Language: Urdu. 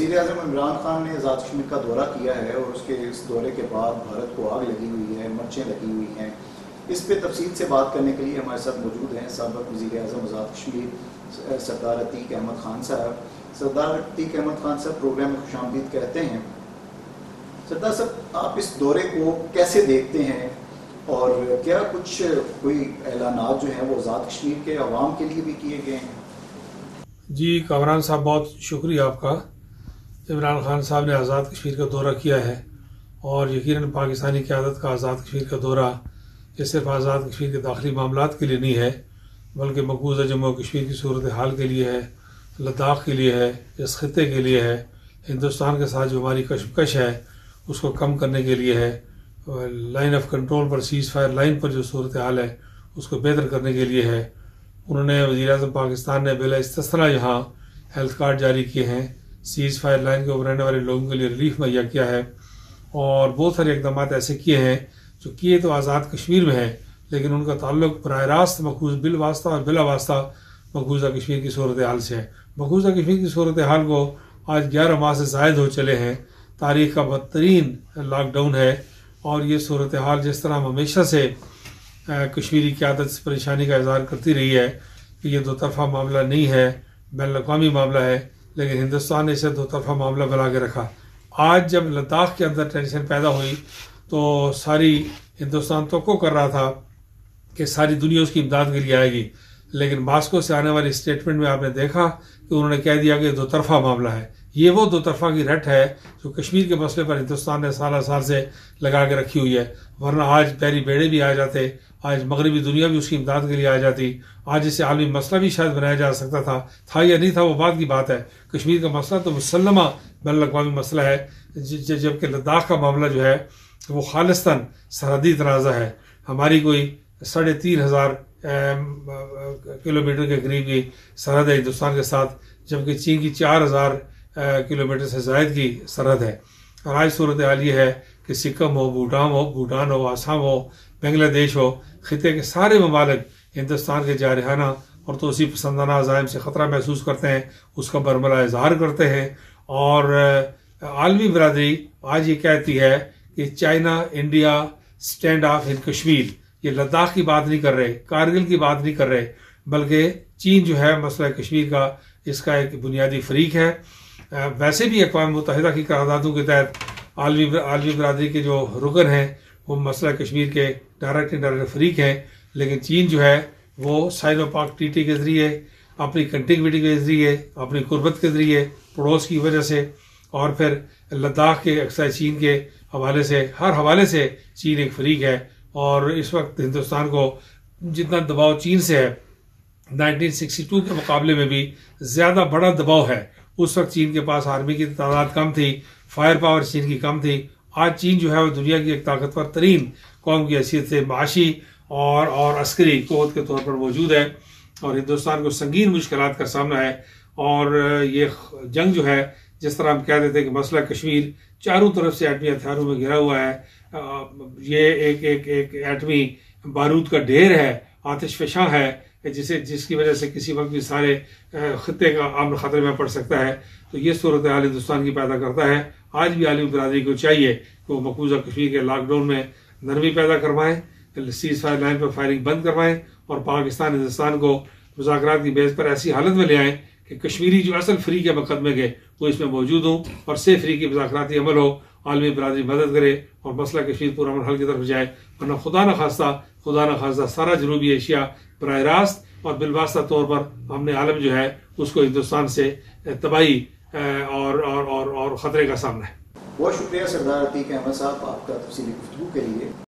وزیر اعظم عمران خان نے آزاد کشمیر کا دورہ کیا ہے اور اس دورے کے بعد بھارت کو آگ لگی ہوئی ہے، مرچیں لگی ہوئی ہیں. اس پہ تفصیل سے بات کرنے کے لیے ہمارے ساتھ موجود ہیں سابق وزیر اعظم آزاد کشمیر سردار عتیق احمد خان صاحب. سردار عتیق احمد خان صاحب پروگرام میں خوش آمدید کہتے ہیں. سردار صاحب، آپ اس دورے کو کیسے دیکھتے ہیں اور کیا کوئی اعلانات جو ہیں وہ آزاد کشمیر کے عوام کے لیے بھی کیے گئے ہیں؟ جی کامران صاحب، بہت شکریہ آپ کا. عمران خان صاحب نے آزاد کشمیر کا دورہ کیا ہے اور یقیناً پاکستانی قیادت کا آزاد کشمیر کا دورہ یہ صرف آزاد کشمیر کے داخلی معاملات کے لیے نہیں ہے، بلکہ مقبوضہ جموں و کشمیر کی صورتحال کے لیے ہے، لداخ کے لیے ہے، اس خطے کے لیے ہے، ہندوستان کے ساتھ جو ہماری کشمکش ہے اس کو کم کرنے کے لیے ہے، لائن آف کنٹرول پر، سیز فائر لائن پر جو صورتحال ہے اس کو بہتر کرنے کے لیے ہے. انہوں نے وزیر اعظم پاکستان نے بلا استثنا یہاں ہیلتھ کارڈ جاری کیے ہیں، سیز فائر لائن کے اوپر رہنے والے لوگوں کے لیے ریلیف مہیا کیا ہے، اور بہت سارے اقدامات ایسے کیے ہیں جو کیے تو آزاد کشمیر میں ہیں لیکن ان کا تعلق براہ راست بالواسطہ اور بلا واسطہ مقبوضہ کشمیر کی صورتحال سے ہے. مقبوضہ کشمیر کی صورتحال کو آج 11 ماہ سے زائد ہو چلے ہیں، تاریخ کا بدترین لاک ڈاؤن ہے، اور یہ صورتحال جس طرح ہم ہمیشہ سے کشمیری قیادت سے پریشانی کا اظہار کرتی رہی ہے کہ یہ دو طرفہ معاملہ نہیں ہے، بین الاقوامی معاملہ ہے، لیکن ہندوستان نے اسے دو طرفہ معاملہ بنا کے رکھا. آج جب لداخ کے اندر ٹینشن پیدا ہوئی تو ساری ہندوستان توقع کر رہا تھا کہ ساری دنیا اس کی امداد کے لیے آئے گی، لیکن ماسکو سے آنے والی اسٹیٹمنٹ میں آپ نے دیکھا کہ انہوں نے کہہ دیا کہ دو طرفہ معاملہ ہے. یہ وہ دو طرفہ کی رٹ ہے جو کشمیر کے مسئلے پر ہندوستان نے سالہ سال سے لگا کے رکھی ہوئی ہے، ورنہ آج بحری بیڑے بھی آ جاتے، آج مغربی دنیا بھی اس کی امداد کے لیے آ جاتی، آج اسے عالمی مسئلہ بھی شاید بنایا جا سکتا تھا یا نہیں تھا وہ بات کی بات ہے. کشمیر کا مسئلہ تو مسلمہ بین الاقوامی مسئلہ ہے، جبکہ لداخ کا معاملہ جو ہے وہ خالصتاً سرحدی تنازع ہے. ہماری کوئی 3500 کلومیٹر کے قریب کی سرحد ہے ہندوستان کے ساتھ، جبکہ چین کی 4000 کلومیٹر سے زائد کی سرحد ہے. اور آج صورتحال یہ ہے کہ سکم ہو، بھوٹان ہو، آسام ہو، بنگلہ دیش ہو، خطے کے سارے ممالک ہندوستان کے جارحانہ اور توسیع پسندانہ عزائم سے خطرہ محسوس کرتے ہیں، اس کا برملا اظہار کرتے ہیں. اور عالمی برادری آج یہ کہتی ہے کہ چائنا انڈیا سٹینڈ آف ان کشمیر. یہ لداخ کی بات نہیں کر رہے، کارگل کی بات نہیں کر رہے، بلکہ چین جو ہے مسئلہ کشمیر کا اس کا ایک بنیادی فریق ہے. ویسے بھی اقوام متحدہ کی قراردادوں کے تحت عالمی برادری کے جو رکن ہیں وہ مسئلہ کشمیر کے ڈائریکٹ انڈائریکٹ فریق ہیں، لیکن چین جو ہے وہ سائنو پاک ٹی ٹی کے ذریعے، اپنی کنٹینیوٹی کے ذریعے، اپنی قربت کے ذریعے، پڑوس کی وجہ سے، اور پھر لداخ کے اقصی چین کے حوالے سے، ہر حوالے سے چین ایک فریق ہے. اور اس وقت ہندوستان کو جتنا دباؤ چین سے ہے 1962 کے مقابلے میں بھی زیادہ بڑا دباؤ ہے. اس وقت چین کے پاس آرمی کی تعداد کم تھی، فائر پاور چین کی کم تھی. آج چین جو ہے وہ دنیا کی ایک طاقتور ترین قوم کی حیثیت سے معاشی اور عسکری قوت کے طور پر موجود ہے، اور ہندوستان کو سنگین مشکلات کا سامنا ہے. اور یہ جنگ جو ہے، جس طرح ہم کہہ دیتے ہیں کہ مسئلہ کشمیر چاروں طرف سے ایٹمی ہتھیاروں میں گھرا ہوا ہے، یہ ایک ایٹمی بارود کا ڈھیر ہے، آتش فشاں ہے، جس کی وجہ سے کسی وقت بھی سارے خطے کا امن خطرے میں پڑ سکتا ہے. تو یہ صورتحال ہندوستان کی پیدا کرتا ہے. آج بھی عالمی برادری کو چاہیے کہ وہ مقبوضہ کشمیر کے لاک ڈاؤن میں نرمی پیدا کروائیں، سیز فائر لائن پر فائرنگ بند کروائیں، اور پاکستان ہندوستان کو مذاکرات کی بیس پر ایسی حالت میں لے آئیں کہ کشمیری جو اصل فریق ہے مقدمے کے وہ اس میں موجود ہوں، اور سے فریق کی مذاکراتی عمل ہو، عالمی برادری مدد کرے اور مسئلہ کشمیر پورا حل کی طرف جائے. ورنہ خدا نہ خواستہ سارا جنوبی ایشیا براہ راست اور بالواسطہ طور پر ہم نے عالم جو ہے اس کو ہندوستان سے تباہی اور خطرے کا سامنا ہے. بہت شکریہ سردار عتیق احمد صاحب آپ کا تفصیلی گفتگو کے لیے.